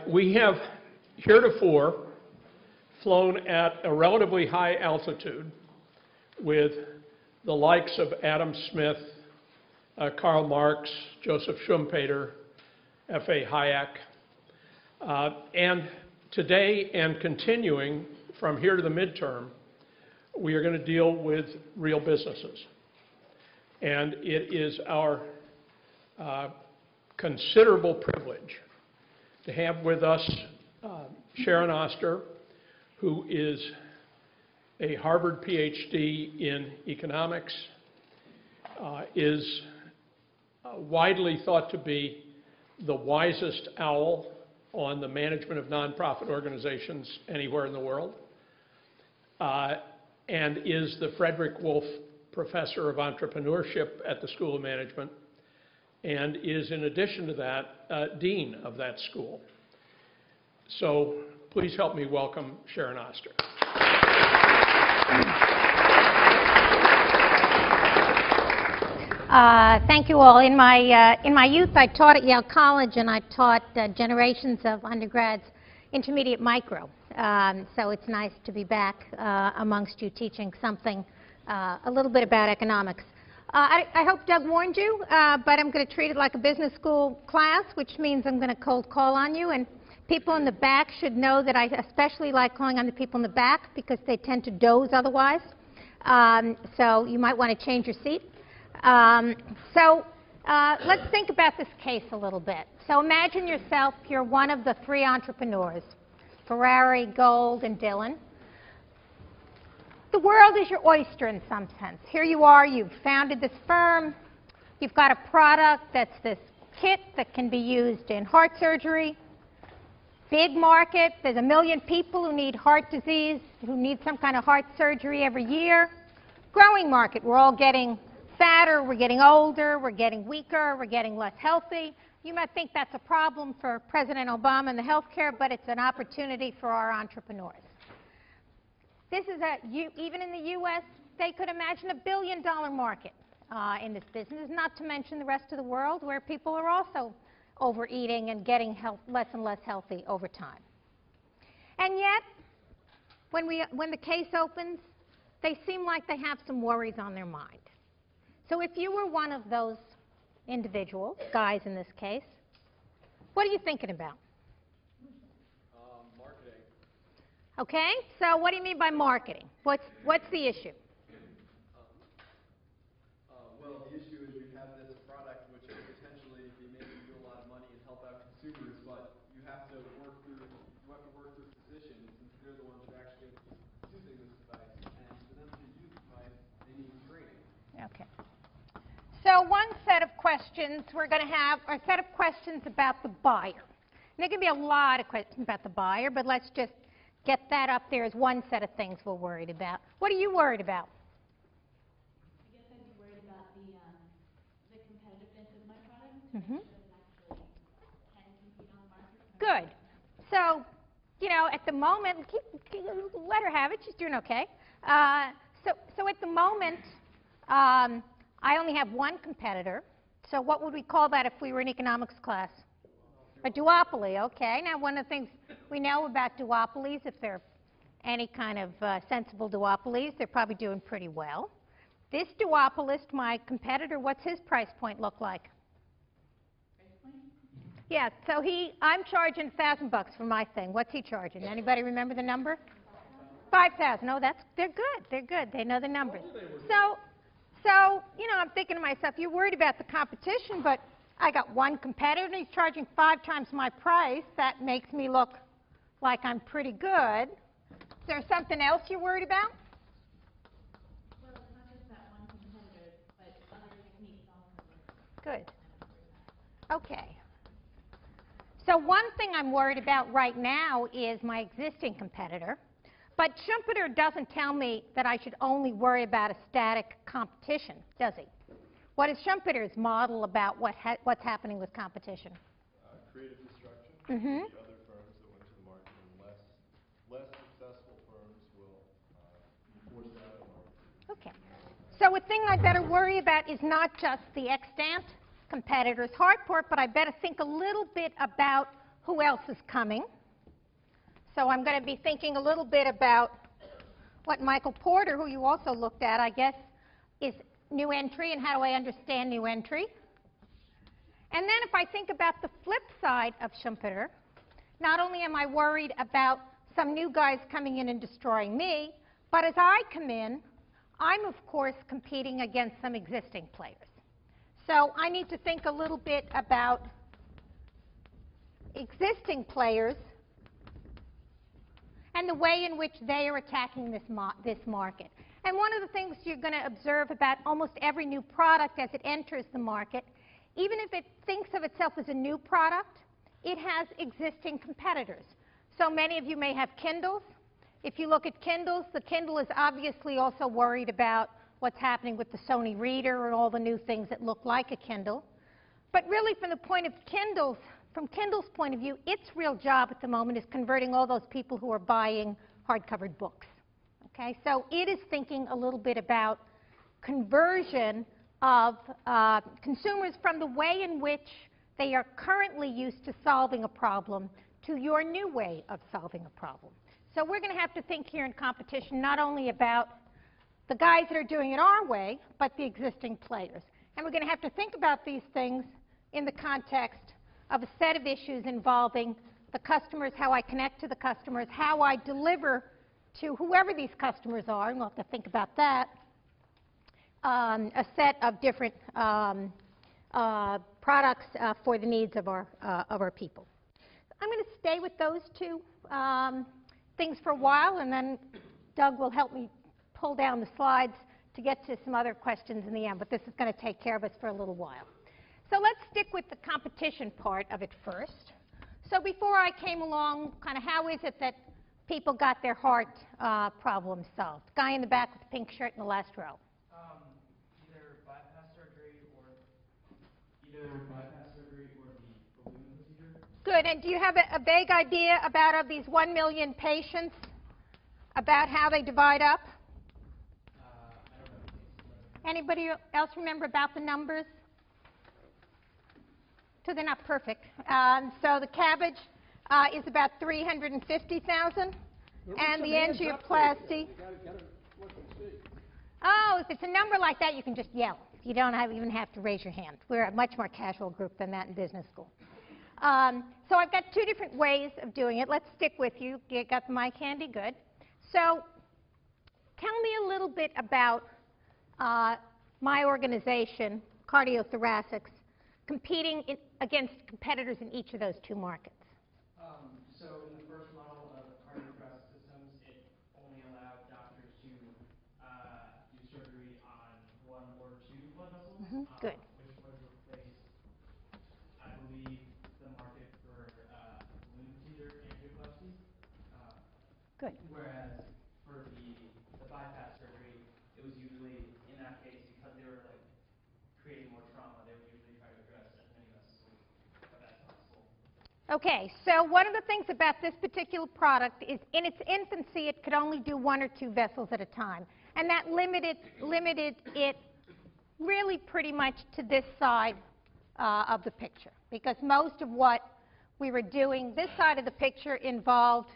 We have heretofore flown at a relatively high altitude with the likes of Adam Smith, Karl Marx, Joseph Schumpeter, F.A. Hayek, and today and continuing from here to the midterm, we are going to deal with real businesses. And it is our considerable privilege to have with us Sharon Oster, who is a Harvard PhD in economics, is widely thought to be the wisest owl on the management of nonprofit organizations anywhere in the world, and is the Frederick Wolf Professor of Entrepreneurship at the School of Management, and is, in addition to that, Dean of that school. So please help me welcome Sharon Oster. Thank you all. In my youth, I taught at Yale College, and I taught generations of undergrads intermediate micro. So it's nice to be back amongst you teaching something a little bit about economics. I hope Doug warned you, but I'm going to treat it like a business school class, which means I'm going to cold call on you. And people in the back should know that I especially like calling on the people in the back because they tend to doze otherwise. So you might want to change your seat. Let's think about this case a little bit. So imagine yourself, you're one of the three entrepreneurs, Ferrari, Gold, and Dylan. The world is your oyster in some sense. Here you are, you've founded this firm, you've got a product that's this kit that can be used in heart surgery. Big market, there's 1 million people who need heart disease, who need some kind of heart surgery every year. Growing market, we're all getting fatter, we're getting older, we're getting weaker, we're getting less healthy. You might think that's a problem for President Obama and the healthcare, but it's an opportunity for our entrepreneurs. This is even in the U.S., they could imagine $1 billion market in this business, not to mention the rest of the world where people are also overeating and getting less and less healthy over time. And yet, when the case opens, they seem like they have some worries on their mind. So if you were one of those individuals, guys in this case, what are you thinking about? Marketing. Okay, so what do you mean by marketing? What's the issue? Well, the issue is you have this product which could potentially be making you a lot of money and help out consumers, but you have to work through physicians since they're the ones who are actually using this device. And for them to use the device, they need training. Okay. So one set of questions we're going to have are a set of questions about the buyer. And there can be a lot of questions about the buyer, but let's just get that up there as one set of things we're worried about. What are you worried about? I guess I'd be worried about the competitiveness of my product. Mm-hmm. Actually can compete on the market. Good. So, you know, at the moment, let her have it. She's doing okay. So at the moment, I only have one competitor. So what would we call that if we were in economics class? A duopoly, okay. Now, one of the things we know about duopolies, if they're any kind of sensible duopolies, they're probably doing pretty well. This duopolist, my competitor, what's his price point look like? Price point? Yeah, so I'm charging $1,000 for my thing. What's he charging? Anybody remember the number? 5,000. No, they're good. They're good. They know the numbers. So, you know, I'm thinking to myself, you're worried about the competition, but I got one competitor and he's charging 5 times my price. That makes me look like I'm pretty good. Is there something else you're worried about? Well, it's not just that one competitor, but other techniques also. Good. Okay. So one thing I'm worried about right now is my existing competitor. But Schumpeter doesn't tell me that I should only worry about a static competition, does he? What is Schumpeter's model about what's happening with competition? Creative destruction. Mm-hmm. The other firms that went to the market and less successful firms will be forced out of the market. Okay. So a thing I better worry about is not just the extant competitor's hard part, but I better think a little bit about who else is coming. So I'm going to be thinking a little bit about what Michael Porter, who you also looked at, I guess, is new entry, and how do I understand new entry. And then if I think about the flip side of Schumpeter, not only am I worried about some new guys coming in and destroying me, but as I come in, I'm, of course, competing against some existing players. So I need to think a little bit about existing players and the way in which they are attacking this market. And one of the things you're going to observe about almost every new product as it enters the market, even if it thinks of itself as a new product, it has existing competitors. So many of you may have Kindles. If you look at Kindles, the Kindle is obviously also worried about what's happening with the Sony Reader and all the new things that look like a Kindle. But really, from the point of Kindles, from Kindle's point of view, its real job at the moment is converting all those people who are buying hard-covered books. Okay? So it is thinking a little bit about conversion of consumers from the way in which they are currently used to solving a problem to your new way of solving a problem. So we're going to have to think here in competition not only about the guys that are doing it our way, but the existing players. And we're going to have to think about these things in the context of a set of issues involving the customers, how I connect to the customers, how I deliver to whoever these customers are, and we'll have to think about that, a set of different products for the needs of our people. I'm going to stay with those two things for a while, and then Doug will help me pull down the slides to get to some other questions in the end, but this is going to take care of us for a little while. So let's stick with the competition part of it first. So before I came along, kind of how is it that people got their heart problems solved? Guy in the back with the pink shirt in the last row. Either bypass surgery or the balloon procedure. Good. And do you have a vague idea about, of these 1 million patients, about how they divide up? I don't know. Anybody else remember about the numbers? So they're not perfect. So the cabbage is about 350,000, and the angioplasty. Oh, if it's a number like that, you can just yell. You don't even have to raise your hand. We're a much more casual group than that in business school. So I've got two different ways of doing it. Let's stick with you. You got the mic handy? Good. So tell me a little bit about my organization, Cardiothoracics, competing against competitors in each of those two markets. So in the first model of cardiothoracic systems, it only allowed doctors to do surgery on one or two blood vessels. Good. Which would replace, I believe, the market for balloon procedure angioplasty. Good. Whereas for the bypass surgery, it was usually, in that case, because they were like creating more trauma, they would usually try to address as many vessels as possible. Okay, so one of the things about this particular product is in its infancy it could only do 1 or 2 vessels at a time. And that limited it really pretty much to this side of the picture. Because most of what we were doing, this side of the picture involved,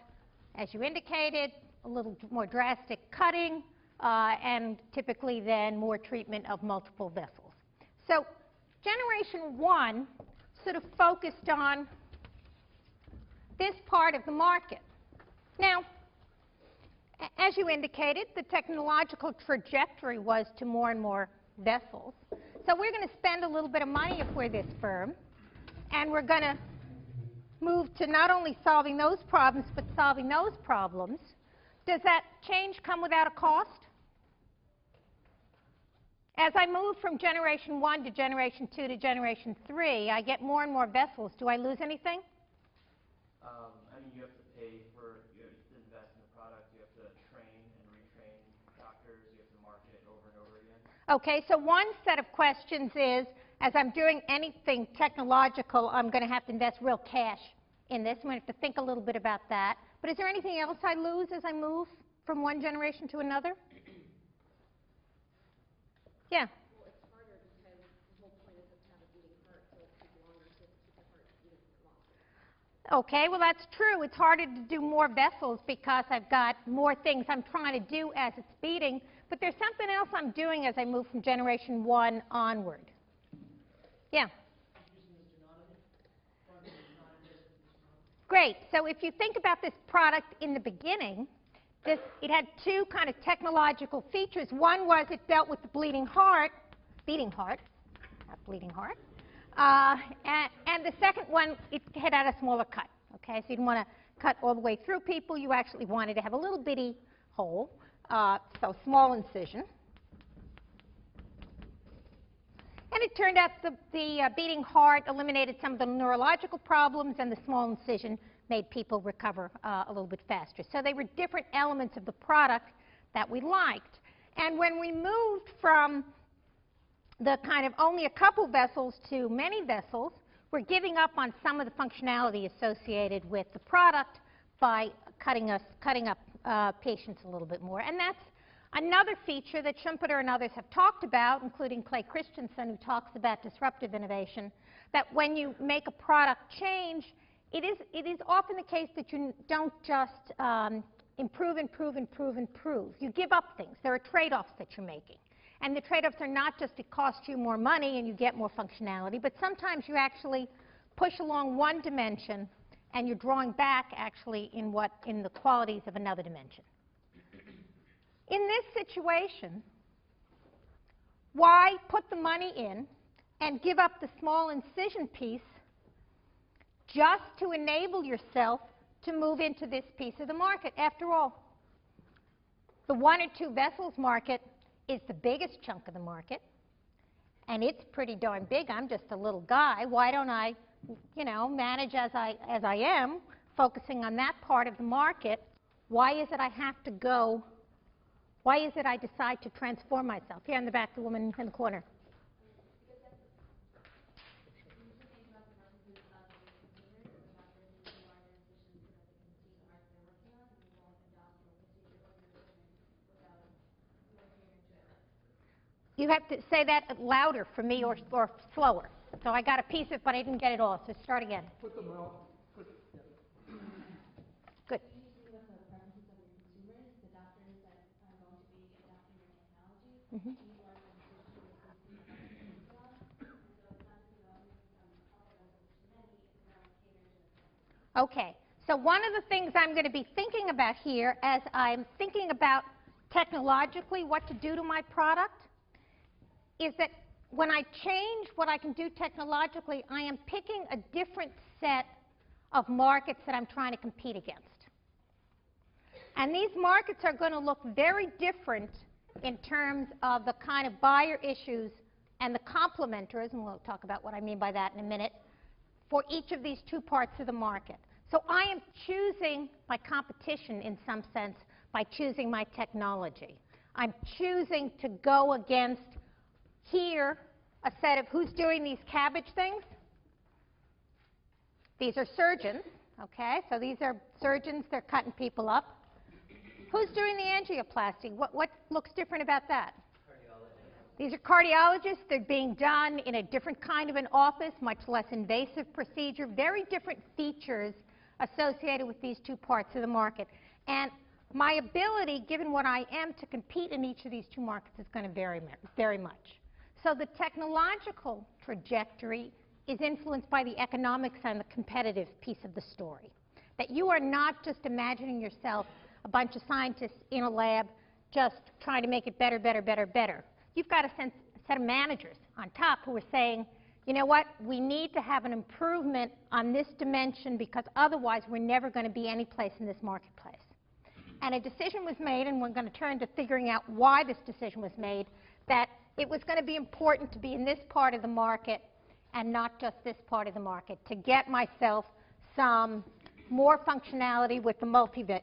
as you indicated, a little more drastic cutting and typically then more treatment of multiple vessels. So generation 1 sort of focused on this part of the market. Now, as you indicated, the technological trajectory was to more and more vessels. So we're going to spend a little bit of money if we're this firm, and we're going to move to not only solving those problems, but solving those problems. Does that change come without a cost? As I move from generation 1 to generation 2 to generation 3, I get more and more vessels. Do I lose anything? I mean, you have to pay for, you have to invest in the product, you have to train and retrain doctors, you have to market it over and over again. Okay, so one set of questions is, as I'm doing anything technological, I'm going to have to invest real cash in this. I'm going to have to think a little bit about that. But is there anything else I lose as I move from one generation to another? Yeah? Well, it's harder because the whole point is to have a beating heart, so it takes longer to keep the heart beating for longer. Okay, well that's true. It's harder to do more vessels because I've got more things I'm trying to do as it's beating, but there's something else I'm doing as I move from generation 1 onward. Yeah? Great. So if you think about this product in the beginning, it had two kind of technological features. One was it dealt with the beating heart, not bleeding heart. And the second one, it had a smaller cut. Okay, so you didn't want to cut all the way through people. You actually wanted to have a little bitty hole, so small incision. And it turned out the beating heart eliminated some of the neurological problems, and the small incision made people recover a little bit faster. So they were different elements of the product that we liked. And when we moved from the kind of only a couple vessels to many vessels, we're giving up on some of the functionality associated with the product by cutting up patients a little bit more. And that's another feature that Schumpeter and others have talked about, including Clay Christensen, who talks about disruptive innovation, that when you make a product change, it is often the case that you don't just improve. You give up things. There are trade-offs that you're making. And the trade-offs are not just it costs you more money and you get more functionality, but sometimes you actually push along one dimension and you're drawing back actually in the qualities of another dimension. In this situation, why put the money in and give up the small incision piece just to enable yourself to move into this piece of the market? After all, the 1 or 2 vessels market is the biggest chunk of the market, and it's pretty darn big. I'm just a little guy. Why don't I, manage as I am, focusing on that part of the market? Why is it I have to go? Why is it I decide to transform myself? Here in the back, the woman in the corner. You have to say that louder for me or slower. So I got a piece of it, but I didn't get it all. So start again. Put them out. Good. Usually with the preferences of your consumers, the doctors that are going to be adopting your technology, these are going to switch to the system that they use a lot. And so it's not just about moving from couple vessels to many, it's about catering to the client. Okay. So one of the things I'm going to be thinking about here as I'm thinking about technologically what to do to my product is that when I change what I can do technologically, I am picking a different set of markets that I'm trying to compete against. And these markets are going to look very different in terms of the kind of buyer issues and the complementers, and we'll talk about what I mean by that in a minute, for each of these 2 parts of the market. So I am choosing my competition in some sense by choosing my technology. I'm choosing to go against here a set of who's doing these cabbage things. These are surgeons, okay? So these are surgeons, they're cutting people up. Who's doing the angioplasty? What looks different about that? Cardiologists. These are cardiologists. They're being done in a different kind of an office, much less invasive procedure, very different features associated with these 2 parts of the market. And my ability, given what I am, to compete in each of these 2 markets is going to vary very much. So the technological trajectory is influenced by the economics and the competitive piece of the story. That you are not just imagining yourself a bunch of scientists in a lab just trying to make it better. You've got a set of managers on top who are saying, you know what, we need to have an improvement on this dimension because otherwise we're never going to be any place in this marketplace. And a decision was made, and we're going to turn to figuring out why this decision was made, that it was going to be important to be in this part of the market and not just this part of the market, to get myself some more functionality with the multi-vessels.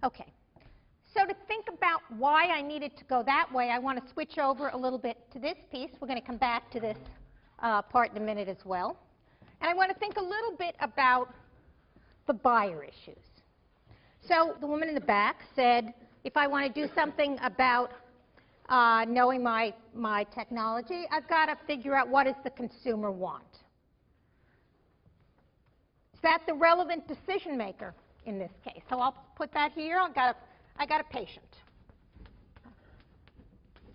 Okay. So to think about why I needed to go that way, I want to switch over a little bit to this piece. We're going to come back to this part in a minute as well. And I want to think a little bit about the buyer issues. So the woman in the back said, if I want to do something about knowing my technology, I've got to figure out what does the consumer want. Is that the relevant decision maker in this case? So I'll put that here. I got a patient.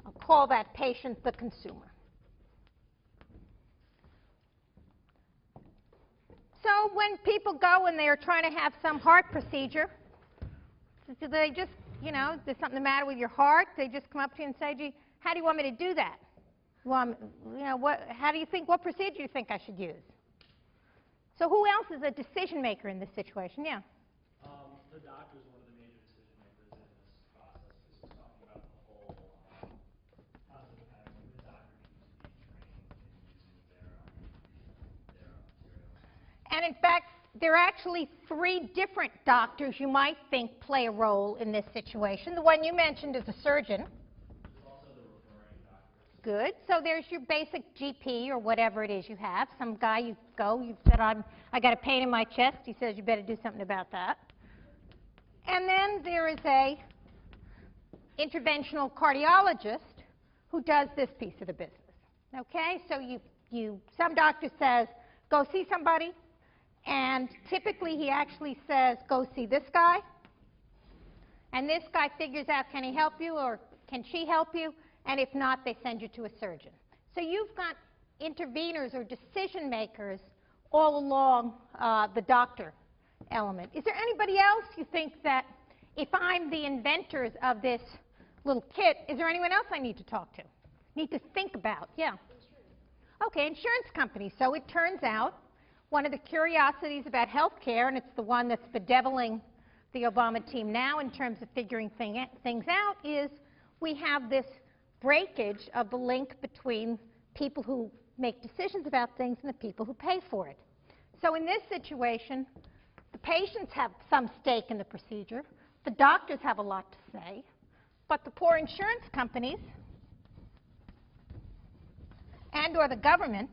I'll call that patient the consumer. So when people go and they are trying to have some heart procedure, do they just, there's something the matter with your heart? They just come up to you and say, gee, how do you want me to do that? Well, what procedure do you think I should use? So who else is a decision maker in this situation? Yeah. The doctor is one of the major decision makers in this process because we're talking about the whole positive impact. The doctor needs to be trained in using their material. And in fact, there are actually 3 different doctors you might think play a role in this situation. The one you mentioned is a surgeon. There's also the referring doctors. Good. So there's your basic GP or whatever it is you have. Some guy you said, I got a pain in my chest. He says you better do something about that. And then there is a interventional cardiologist who does this piece of the business. Okay? So some doctor says, go see somebody. And typically he actually says, go see this guy. And this guy figures out, can he help you or can she help you? And if not, they send you to a surgeon. So you've got interveners or decision makers all along the doctor element. Is there anybody else you think that if I'm the inventors of this little kit, is there anyone else I need to talk to? Need to think about? Yeah. Okay, insurance companies. So it turns out one of the curiosities about healthcare, and it's the one that's bedeviling the Obama team now in terms of figuring things out, is we have this breakage of the link between people who make decisions about things and the people who pay for it. So in this situation, the patients have some stake in the procedure, the doctors have a lot to say, but the poor insurance companies and or the government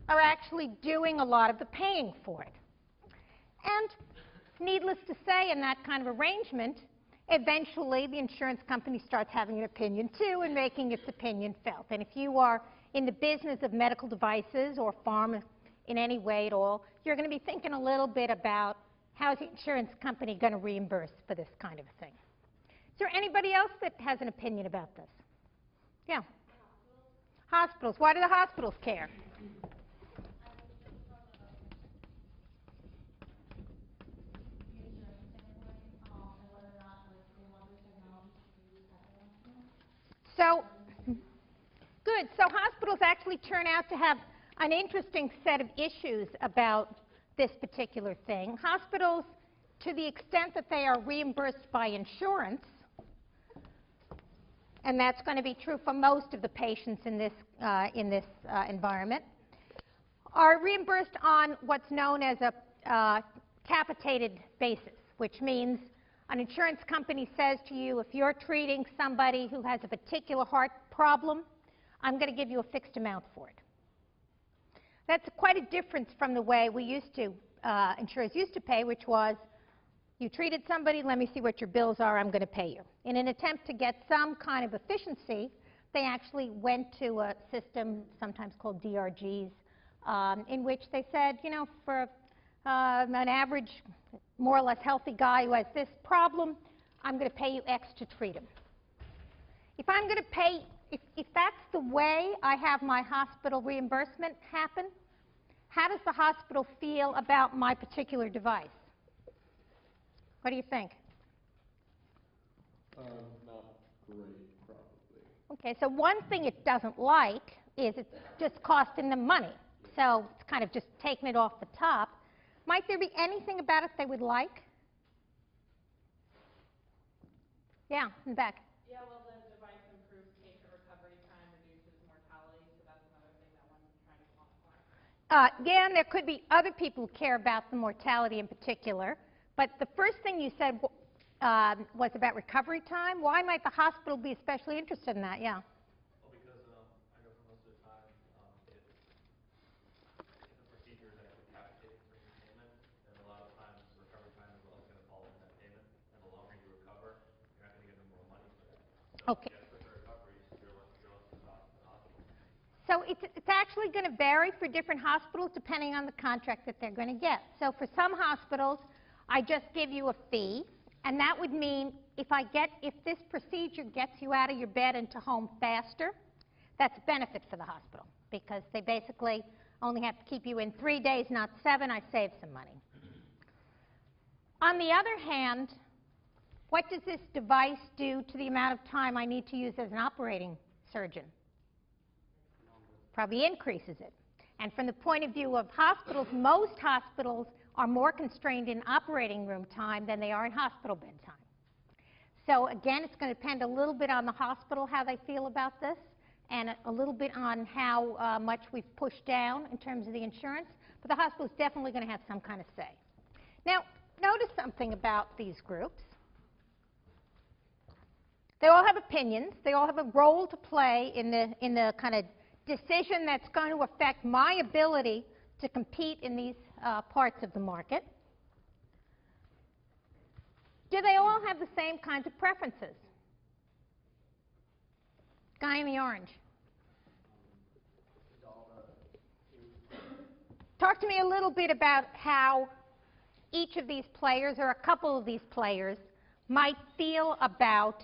are actually doing a lot of the paying for it. And needless to say, in that kind of arrangement, eventually the insurance company starts having an opinion too and making its opinion felt. And if you are in the business of medical devices or pharma in any way at all, you're going to be thinking a little bit about how is the insurance company going to reimburse for this kind of a thing. Is there anybody else that has an opinion about this? Yeah. Hospitals. Why do the hospitals care? So, good. So hospitals actually turn out to have an interesting set of issues about this particular thing. Hospitals, to the extent that they are reimbursed by insurance, and that's going to be true for most of the patients in this environment, are reimbursed on what's known as a capitated basis, which means an insurance company says to you, if you're treating somebody who has a particular heart problem, I'm going to give you a fixed amount for it. That's quite a difference from the way we used to, insurers used to pay, which was, you treated somebody, let me see what your bills are, I'm going to pay you. In an attempt to get some kind of efficiency, they actually went to a system sometimes called DRGs, in which they said, for an average, more or less healthy guy who has this problem, I'm going to pay you X to treat him. If I'm going to pay, if that's the way I have my hospital reimbursement happen, how does the hospital feel about my particular device? What do you think? Not great, probably. Okay, so one thing it doesn't like is it's just costing them money. So it's kind of just taking it off the top. Might there be anything about it they would like? Yeah, in the back. Yeah, well, the device improves patient recovery time, reduces mortality, so that's another thing that one's trying to quantify. Yeah, and there could be other people who care about the mortality in particular. But the first thing you said was about recovery time. Why might the hospital be especially interested in that? Yeah. Well, because I know for most of the time, if the procedure is actually capitated for your payment, then a lot of times recovery time is also going to fall in that payment, and the longer you recover, you're not going to get any more money for that. So Okay. you have So it's actually going to vary for different hospitals depending on the contract that they're going to get. So for some hospitals, I just give you a fee, and that would mean if this procedure gets you out of your bed into home faster, that's a benefit for the hospital because they basically only have to keep you in 3 days, not 7. I save some money. On the other hand, what does this device do to the amount of time I need to use as an operating surgeon? Probably increases it. And from the point of view of hospitals, most hospitals are more constrained in operating room time than they are in hospital bed time. So again, it's going to depend a little bit on the hospital, how they feel about this, and a little bit on how much we've pushed down in terms of the insurance. But the hospital is definitely going to have some kind of say. Now, notice something about these groups. They all have opinions. They all have a role to play in the kind of decision that's going to affect my ability to compete in these parts of the market. Do they all have the same kinds of preferences? Guy in the orange. Talk to me a little bit about how each of these players, or a couple of these players, might feel about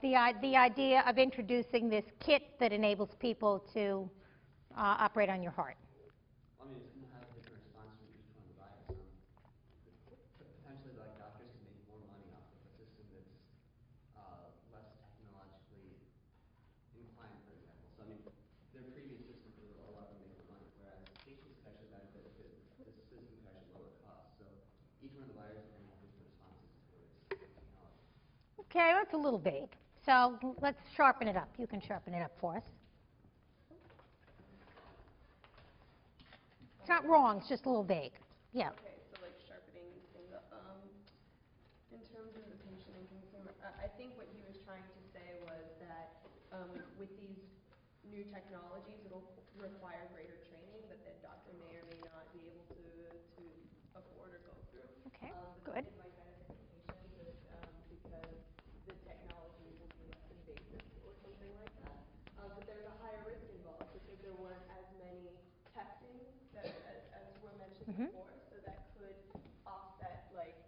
the idea of introducing this kit that enables people to operate on your heart. I mean, it's going to have a different response from each one of the buyers. Potentially, like, doctors can make more money off of a system that's less technologically inclined, for example. So, I mean, their previous systems would allow them to make more money, whereas patients could actually benefit if this system could actually lower costs. So, each one of the buyers are going to have different responses towards technology. Okay, that's a little vague. So let's sharpen it up. You can sharpen it up for us. It's not wrong, it's just a little vague. Yeah. Okay, so like sharpening in terms of the patient and consumer, I think what he was trying to say was that with these new technologies, it'll require greater training that the doctor may or may not be able to afford or go through. Okay, but good. It might benefit the patient because the technology will be less invasive or something like that. But there's a higher risk involved because there weren't as many testing as were mentioned before, so that could offset like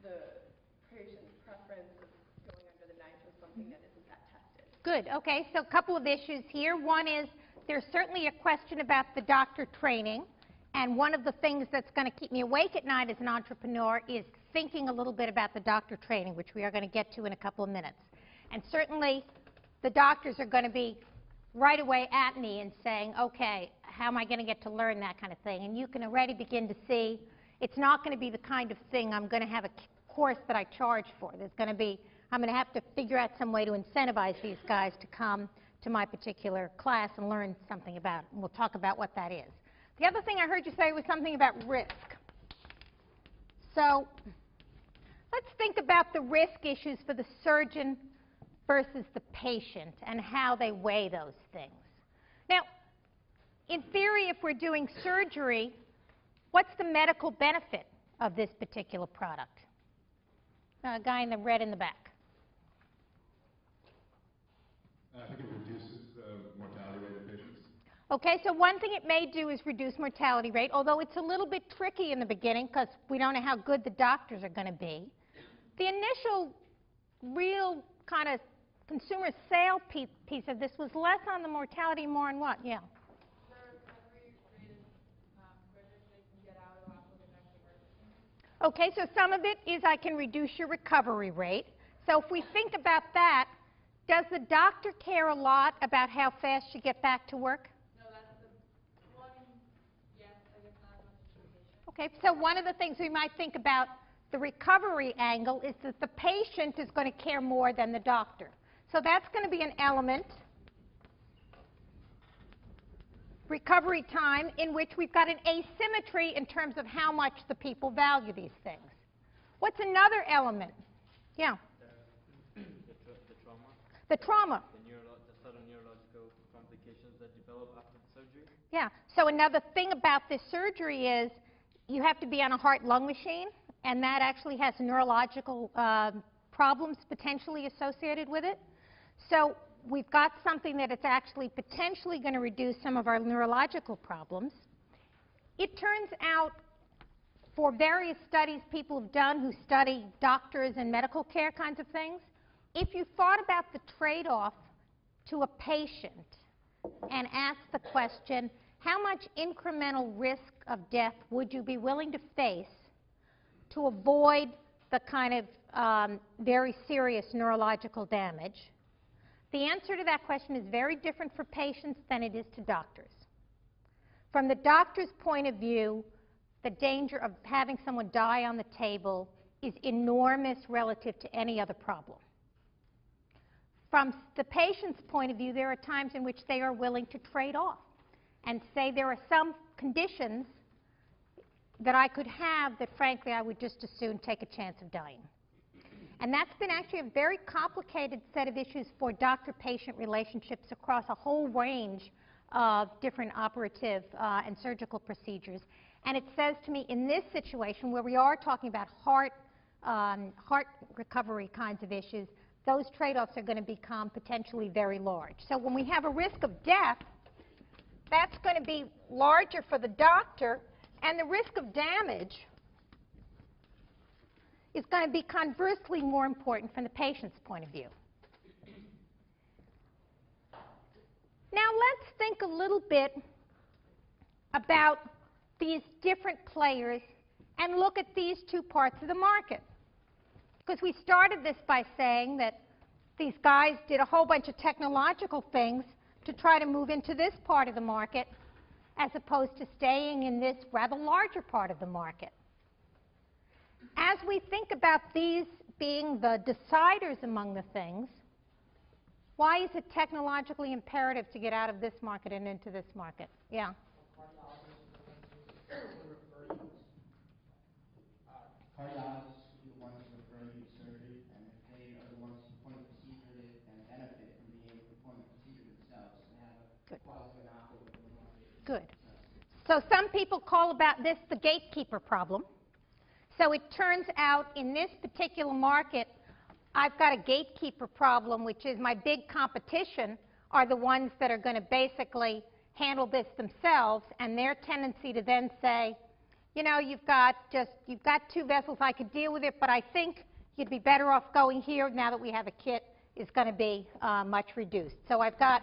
the patient's preference of going under the knife with something that isn't that tested. Good. Okay, so a couple of issues here. One is there's certainly a question about the doctor training, and one of the things that's going to keep me awake at night as an entrepreneur is thinking a little bit about the doctor training, which we are going to get to in a couple of minutes. And certainly the doctors are going to be right away at me and saying, okay, how am I going to get to learn that kind of thing? And you can already begin to see it's not going to be the kind of thing I'm going to have a course that I charge for. I'm going to have to figure out some way to incentivize these guys to come to my particular class and learn something about it. And we'll talk about what that is. The other thing I heard you say was something about risk. So let's think about the risk issues for the surgeon versus the patient and how they weigh those things. Now, in theory, if we're doing surgery, what's the medical benefit of this particular product? Guy in the red in the back. I think it reduces the mortality rate of patients. Okay, so one thing it may do is reduce mortality rate, although it's a little bit tricky in the beginning because we don't know how good the doctors are going to be. The initial real kind of consumer sale piece of this was less on the mortality, more on what? Yeah. The recovery rate is quicker so they can get out of the hospital and actually work. Okay, so some of it is I can reduce your recovery rate. So if we think about that, does the doctor care a lot about how fast you get back to work? No, that's the one, yes, I guess not as much as the patient. Okay, so one of the things we might think about the recovery angle is that the patient is going to care more than the doctor. So that's going to be an element, recovery time, in which we've got an asymmetry in terms of how much the people value these things. What's another element? Yeah. The trauma. The trauma. The sudden neurological complications that develop after the surgery. Yeah. So another thing about this surgery is you have to be on a heart-lung machine, and that actually has neurological problems potentially associated with it. So we've got something that it's actually potentially going to reduce some of our neurological problems. It turns out, for various studies people have done who study doctors and medical care kinds of things, if you thought about the trade-off to a patient and asked the question, how much incremental risk of death would you be willing to face to avoid the kind of very serious neurological damage? The answer to that question is very different for patients than it is to doctors. From the doctor's point of view, the danger of having someone die on the table is enormous relative to any other problem. From the patient's point of view, there are times in which they are willing to trade off and say there are some conditions that I could have that, frankly, I would just as soon take a chance of dying. And that's been actually a very complicated set of issues for doctor-patient relationships across a whole range of different operative and surgical procedures. And it says to me, in this situation where we are talking about heart recovery kinds of issues, those trade-offs are going to become potentially very large. So when we have a risk of death, that's going to be larger for the doctor, and the risk of damage is going to be conversely more important from the patient's point of view. Now let's think a little bit about these different players and look at these two parts of the market. Because we started this by saying that these guys did a whole bunch of technological things to try to move into this part of the market as opposed to staying in this rather larger part of the market. As we think about these being the deciders among the things, why is it technologically imperative to get out of this market and into this market? Yeah? Cardiologists will be the ones who refer you to surgery, and if they are the ones who perform the procedure, they then benefit from being able to perform the procedure themselves. So they have a quasi-monopoly within the market. Good. So some people call about this the gatekeeper problem. So it turns out in this particular market, I've got a gatekeeper problem, which is my big competition are the ones that are going to basically handle this themselves, and their tendency to then say, you know, you've got two vessels, I could deal with it, but I think you'd be better off going here now that we have a kit, is going to be much reduced. So I've got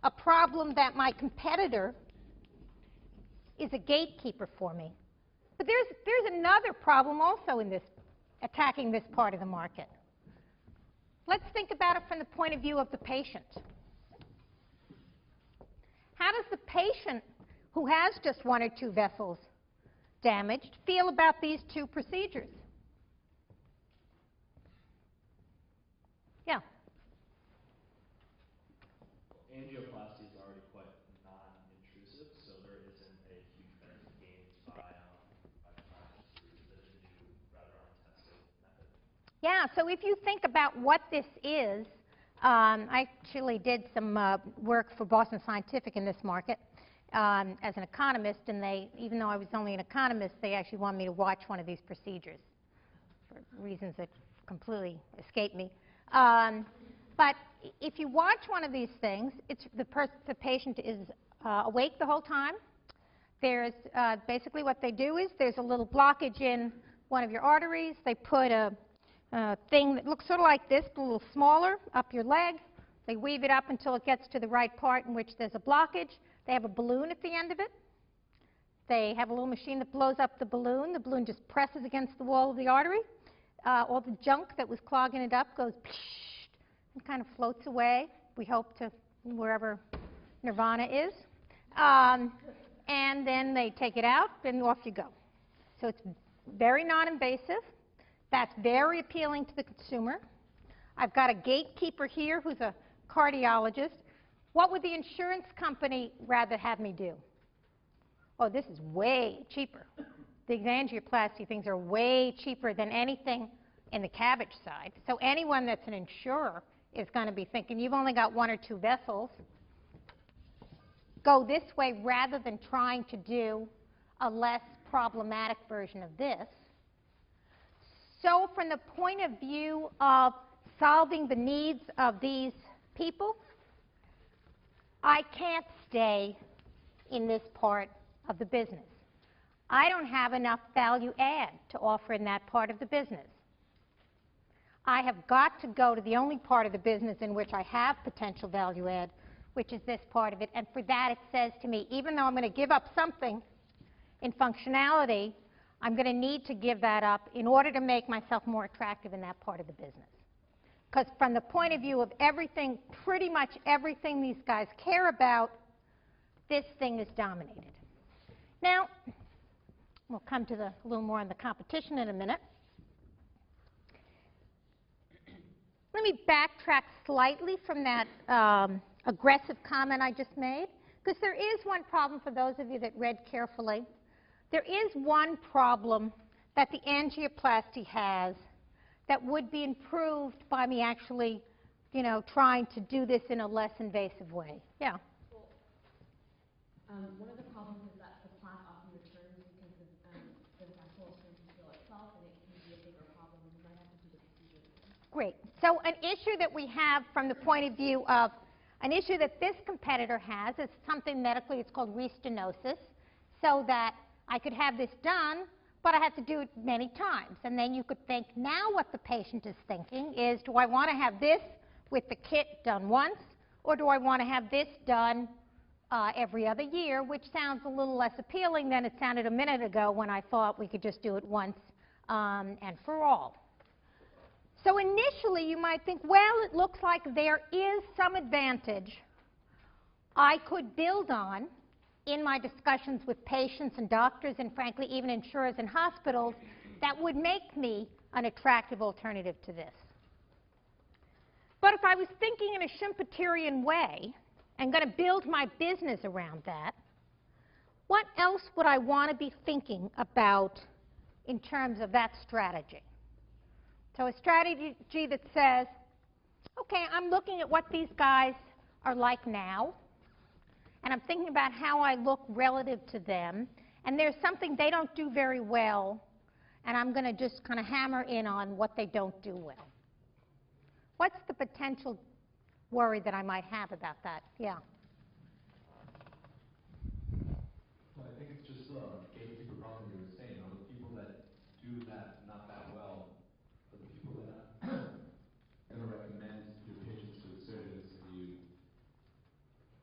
a problem that my competitor is a gatekeeper for me. But there's another problem also in this, attacking this part of the market. Let's think about it from the point of view of the patient. How does the patient who has just one or two vessels damaged feel about these two procedures? Yeah? Angioplasty is already quite non-intrusive, so there isn't a huge benefit gained by trying to use it as a new, rather untested method. Yeah, so if you think about what this is, I actually did some work for Boston Scientific in this market as an economist, and they, even though I was only an economist, they actually wanted me to watch one of these procedures for reasons that completely escape me. But if you watch one of these things, it's the patient is awake the whole time. There's basically what they do is there's a little blockage in one of your arteries. They put a thing that looks sort of like this, but a little smaller, up your leg. They weave it up until it gets to the right part in which there's a blockage. They have a balloon at the end of it. They have a little machine that blows up the balloon. The balloon just presses against the wall of the artery. All the junk that was clogging it up goes and kind of floats away. We hope to wherever nirvana is. And then they take it out, and off you go. So it's very non-invasive. That's very appealing to the consumer. I've got a gatekeeper here who's a cardiologist. What would the insurance company rather have me do? Oh, this is way cheaper. The angioplasty things are way cheaper than anything in the CABG side. So anyone that's an insurer is going to be thinking, you've only got one or two vessels. Go this way rather than trying to do a less problematic version of this. So from the point of view of solving the needs of these people, I can't stay in this part of the business. I don't have enough value add to offer in that part of the business. I have got to go to the only part of the business in which I have potential value add, which is this part of it. And for that, it says to me, even though I'm going to give up something in functionality, I'm going to need to give that up in order to make myself more attractive in that part of the business. Because from the point of view of everything, pretty much everything these guys care about, this thing is dominated. Now, we'll come to a little more on the competition in a minute. Let me backtrack slightly from that aggressive comment I just made, because there is one problem for those of you that read carefully. There is one problem that the angioplasty has that would be improved by me actually, trying to do this in a less invasive way. Yeah? One of the problems is that the plaque often returns because the vessel is trying to heal itself, and it can be a bigger problem, and you might have to do the procedure again. Great. So an issue that we have from the point of view of an issue that this competitor has is something medically, it's called restenosis, so that I could have this done, but I have to do it many times. And then you could think, now what the patient is thinking is, do I want to have this with the kit done once, or do I want to have this done every other year, which sounds a little less appealing than it sounded a minute ago when I thought we could just do it once and for all. So initially you might think, well, it looks like there is some advantage I could build on in my discussions with patients and doctors and frankly even insurers and hospitals that would make me an attractive alternative to this. But if I was thinking in a Schumpeterian way and going to build my business around that, what else would I want to be thinking about in terms of that strategy? So a strategy that says, okay, I'm looking at what these guys are like now, and I'm thinking about how I look relative to them, and there's something they don't do very well, and I'm going to just kind of hammer in on what they don't do well. What's the potential worry that I might have about that? Yeah? Well, I think it's just a gatekeeper problem you were saying. The people that do that not that well are the people that are going to recommend your patients to the surgeons that you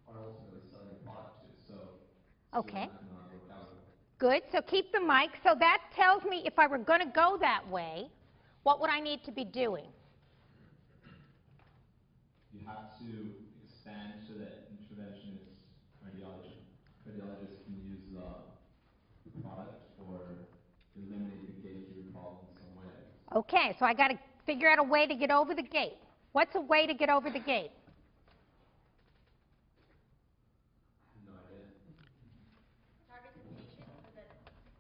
are ultimately selling a product to. So Okay. it's not going to work out. Good. So keep the mic. So that tells me if I were going to go that way, what would I need to be doing? You have to expand so that interventionist cardiologists can use the product or eliminate the gatekeeper problem in some way. Okay, so I got to figure out a way to get over the gate. What's a way to get over the gate? No idea. Target the patient so that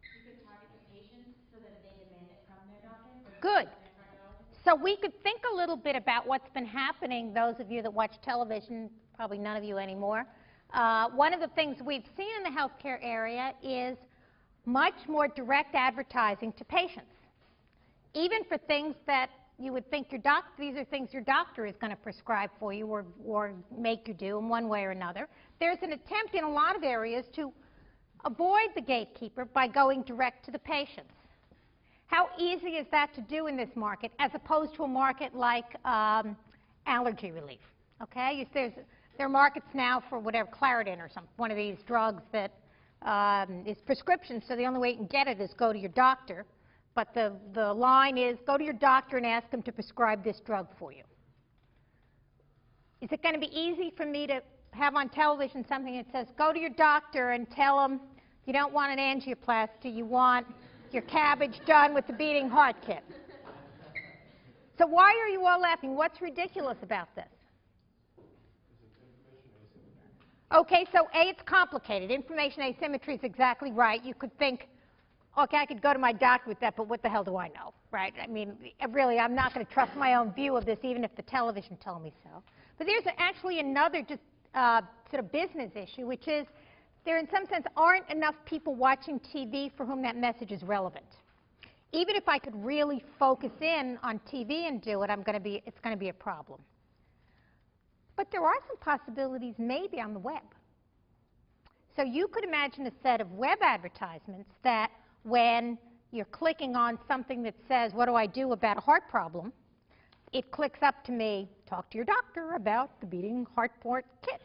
you could target the patient so that they demand it from their doctor. Good. So we could think a little bit about what's been happening, those of you that watch television, probably none of you anymore. One of the things we've seen in the healthcare area is much more direct advertising to patients. Even for things that you would think your doctor, these are things your doctor is going to prescribe for you or make you do in one way or another. There's an attempt in a lot of areas to avoid the gatekeeper by going direct to the patients. How easy is that to do in this market as opposed to a market like allergy relief? Okay, there are markets now for whatever, Claritin or something, one of these drugs that is prescription, so the only way you can get it is go to your doctor. But the line is go to your doctor and ask him to prescribe this drug for you. Is it going to be easy for me to have on television something that says go to your doctor and tell him you don't want an angioplasty, you want your cabbage done with the beating heart kit? So why are you all laughing? What's ridiculous about this? Okay, so A, it's complicated. Information asymmetry is exactly right. You could think, okay, I could go to my doctor with that, but what the hell do I know, right? I mean, really, I'm not going to trust my own view of this, even if the television told me so. But there's actually another just sort of business issue, which is there, in some sense, aren't enough people watching TV for whom that message is relevant. Even if I could really focus in on TV and do it, it's going to be a problem. But there are some possibilities maybe on the web. So you could imagine a set of web advertisements that when you're clicking on something that says, what do I do about a heart problem, it clicks up to me, talk to your doctor about the beating heart port kit.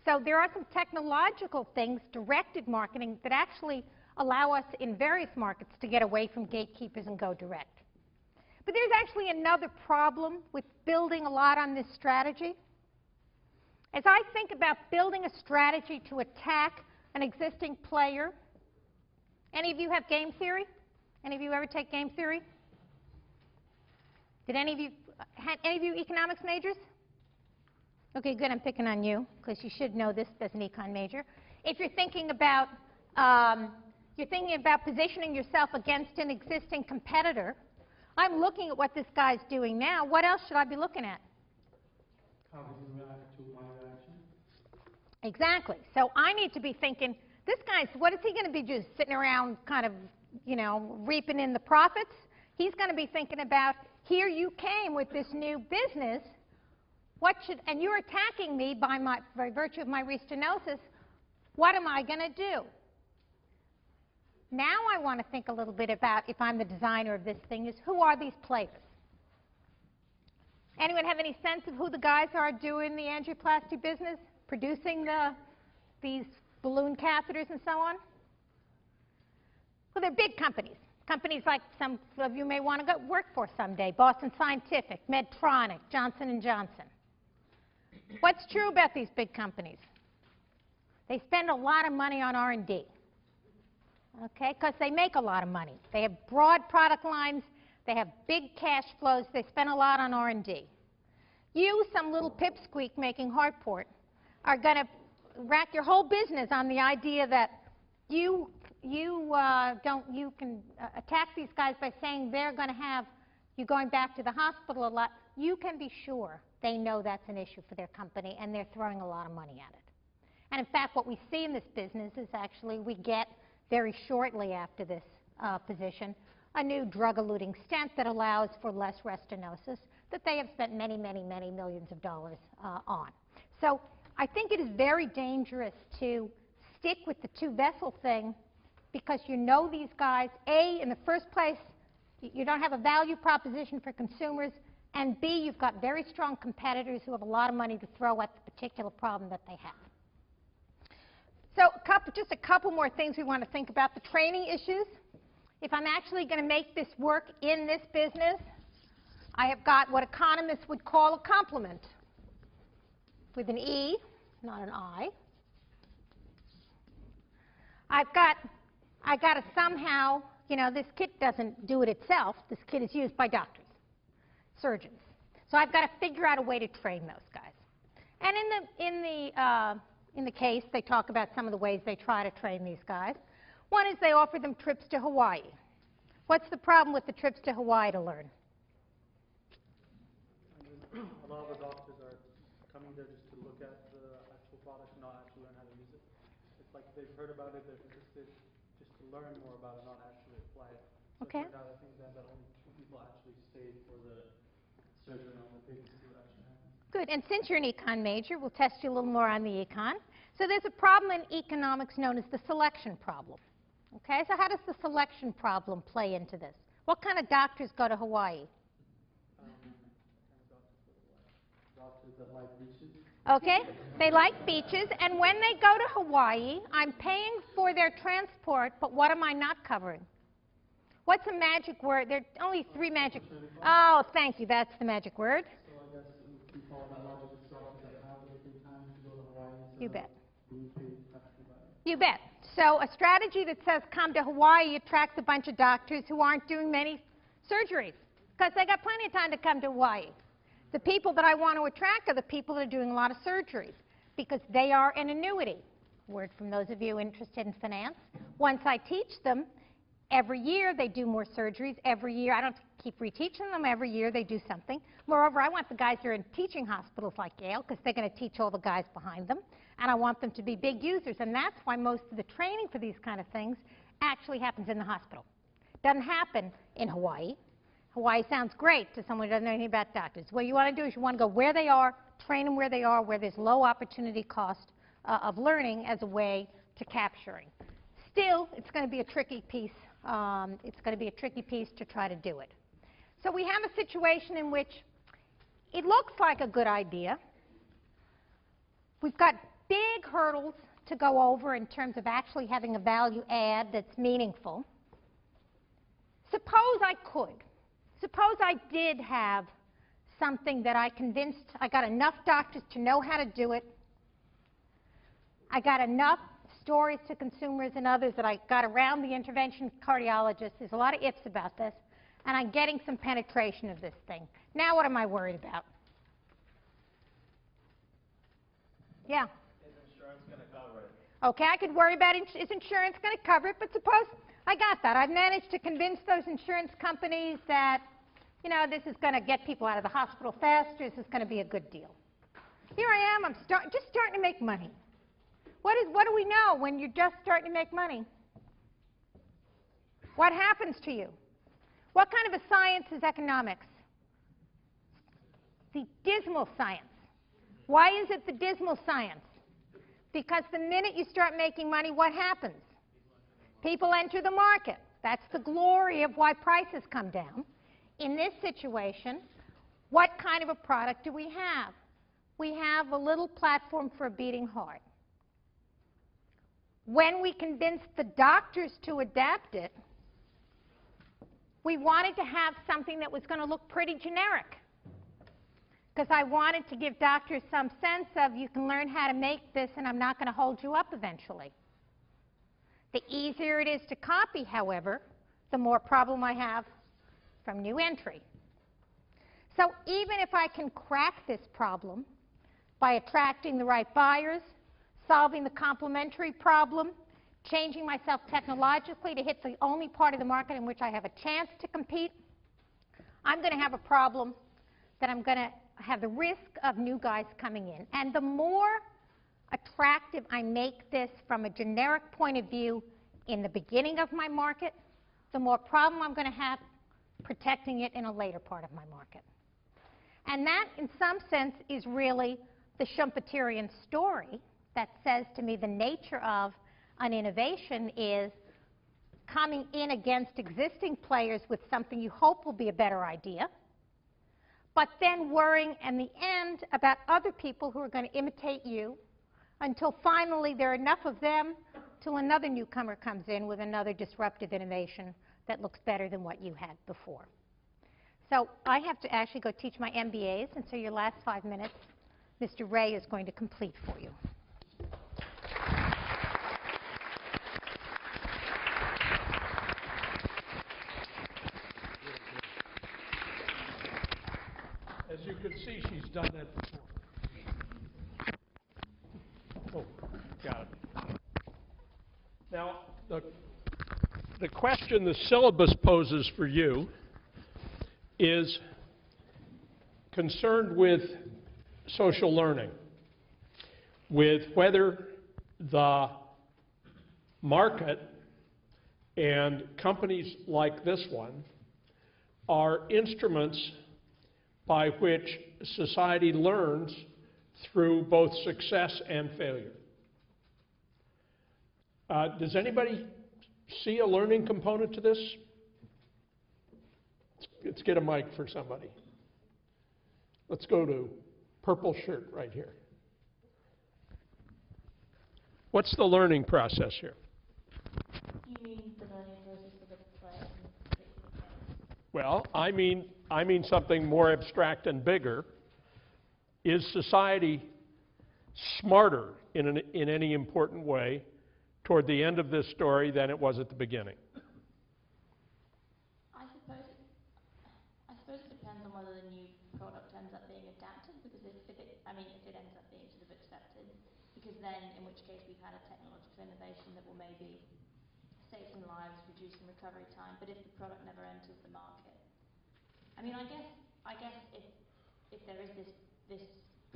So there are some technological things, directed marketing, that actually allow us in various markets to get away from gatekeepers and go direct. But there's actually another problem with building a lot on this strategy. As I think about building a strategy to attack an existing player, any of you have game theory? Any of you ever take game theory? Did any of you economics majors? Okay, good, I'm picking on you, because you should know this as an econ major. If you're thinking about positioning yourself against an existing competitor, I'm looking at what this guy's doing now. What else should I be looking at? How does it react to my reaction? Exactly. So I need to be thinking, this guy's, what is he going to be just sitting around kind of, reaping in the profits? He's going to be thinking about, here you came with this new business, and you're attacking me by virtue of my restenosis, what am I going to do? Now I want to think a little bit about, if I'm the designer of this thing, is who are these players? Anyone have any sense of who the guys are doing the angioplasty business, producing these balloon catheters and so on? Well, they're big companies. Companies like some of you may want to go work for someday, Boston Scientific, Medtronic, Johnson & Johnson. What's true about these big companies? They spend a lot of money on R&D, okay, because they make a lot of money. They have broad product lines. They have big cash flows. They spend a lot on R&D. You, some little pipsqueak making Heartport, are going to rack your whole business on the idea that you can attack these guys by saying they're going to have you going back to the hospital a lot. You can be sure they know that's an issue for their company, and they're throwing a lot of money at it. And in fact, what we see in this business is actually we get very shortly after this position a new drug-eluting stent that allows for less restenosis that they have spent many, many, many millions of dollars on. So I think it is very dangerous to stick with the two-vessel thing because you know these guys, A, in the first place, you don't have a value proposition for consumers, and B, you've got very strong competitors who have a lot of money to throw at the particular problem that they have. So just a couple more things we want to think about. The training issues. If I'm actually going to make this work in this business, I have got what economists would call a complement with an E, not an I. I've got to somehow, this kit doesn't do it itself. This kit is used by doctors, surgeons. So I've got to figure out a way to train those guys. And in the case, they talk about some of the ways they try to train these guys. One is they offer them trips to Hawaii. What's the problem with the trips to Hawaii to learn? A lot of the doctors are coming there just to look at the actual product and not actually learn how to use it. It's like they've heard about it, they're interested just to learn more about it, not actually apply it. So Okay. it turned out, I think that only 2 people actually stayed for the surgery on the patient to see what actually happened. Good. And since you're an econ major, we'll test you a little more on the econ. So there's a problem in economics known as the selection problem. Okay, so how does the selection problem play into this? What kind of doctors go to Hawaii? Doctors that like beaches. Okay, they like beaches, and when they go to Hawaii, I'm paying for their transport, but what am I not covering? What's a magic word? There are only 3 magic. Oh, thank you, that's the magic word. So I guess if we follow that logic, it's doctors that have a good time to go to Hawaii. You bet. Being paid extra by it. You bet. So a strategy that says come to Hawaii attracts a bunch of doctors who aren't doing many surgeries because they got plenty of time to come to Hawaii. The people that I want to attract are the people that are doing a lot of surgeries because they are an annuity. Word from those of you interested in finance. Once I teach them, every year they do more surgeries. Every year, I don't keep reteaching them. Every year they do something. Moreover, I want the guys who are in teaching hospitals like Yale because they're going to teach all the guys behind them. And I want them to be big users. And that's why most of the training for these kind of things actually happens in the hospital. It doesn't happen in Hawaii. Hawaii sounds great to someone who doesn't know anything about doctors. What you want to do is you want to go where they are, train them where they are, where there's low opportunity cost of learning as a way to capturing. Still, it's going to be a tricky piece. It's going to be a tricky piece to try to do it. So we have a situation in which it looks like a good idea. We've got big hurdles to go over in terms of actually having a value add that's meaningful. Suppose I could. Suppose I did have something that I convinced, I got enough doctors to know how to do it. I got enough stories to consumers and others that I got around the intervention cardiologist. There's a lot of ifs about this. And I'm getting some penetration of this thing. Now what am I worried about? Yeah? Is insurance going to cover it? Okay, I could worry about is insurance going to cover it, but suppose I got that. I've managed to convince those insurance companies that, you know, this is going to get people out of the hospital faster, this is going to be a good deal. Here I am, I'm just starting to make money. What do we know when you're just starting to make money? What happens to you? What kind of a science is economics? The dismal science. Why is it the dismal science? Because the minute you start making money, what happens? People enter the market. That's the glory of why prices come down. In this situation, what kind of a product do we have? We have a little platform for a beating heart. When we convinced the doctors to adapt it, we wanted to have something that was going to look pretty generic. Because I wanted to give doctors some sense of, you can learn how to make this and I'm not going to hold you up eventually. The easier it is to copy, however, the more problem I have from new entry. So even if I can crack this problem by attracting the right buyers, solving the complementary problem, changing myself technologically to hit the only part of the market in which I have a chance to compete, I'm going to have a problem that I'm going to have the risk of new guys coming in. And the more attractive I make this from a generic point of view in the beginning of my market, the more problem I'm going to have protecting it in a later part of my market. And that, in some sense, is really the Schumpeterian story that says to me the nature of an innovation is coming in against existing players with something you hope will be a better idea, but then worrying in the end about other people who are going to imitate you until finally there are enough of them till another newcomer comes in with another disruptive innovation that looks better than what you had before. So I have to actually go teach my MBAs, and so your last 5 minutes, Mr. Ray is going to complete for you. As you can see, she's done that before. Oh, got it. Now, the question the syllabus poses for you is concerned with social learning, with whether the market and companies like this one are instruments by which society learns through both success and failure. Does anybody see a learning component to this? Let's get a mic for somebody. Let's go to purple shirt right here. What's the learning process here? You mean the learning process for the players? Well, I mean something more abstract and bigger. Is society smarter in any important way toward the end of this story than it was at the beginning? I suppose it depends on whether the new product ends up being adapted, because if it ends up being sort of accepted, because then in which case we've had a technological innovation that will maybe save some lives, reduce some recovery time, but if the product never enters the market, I mean, I guess if there is this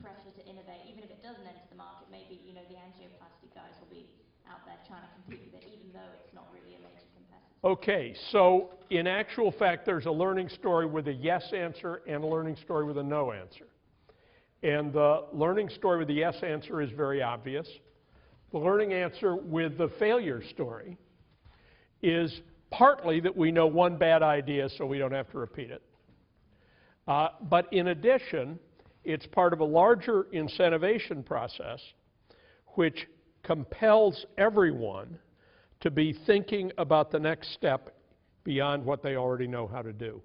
pressure to innovate, even if it doesn't enter the market, maybe, you know, the angioplasty guys will be out there trying to compete with it, even though it's not really a major competitor. Okay, so in actual fact, there's a learning story with a yes answer and a learning story with a no answer. And the learning story with the yes answer is very obvious. The learning answer with the failure story is partly that we know one bad idea so we don't have to repeat it. But in addition, it's part of a larger incentivization process which compels everyone to be thinking about the next step beyond what they already know how to do.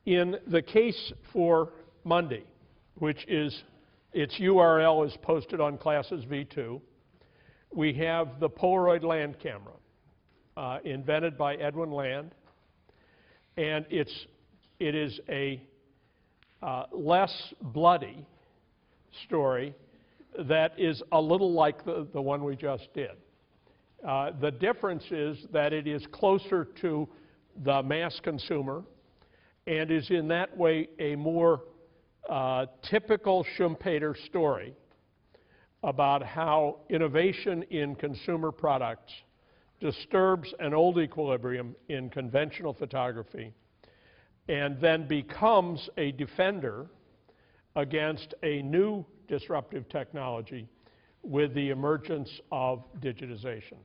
In the case for Monday, which is, its URL is posted on Classes V2, we have the Polaroid land camera, invented by Edwin Land, and it is a less bloody story that is a little like the one we just did. The difference is that it is closer to the mass consumer and is in that way a more typical Schumpeter story about how innovation in consumer products disturbs an old equilibrium in conventional photography and then becomes a defender against a new disruptive technology with the emergence of digitization.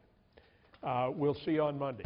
We'll see you on Monday.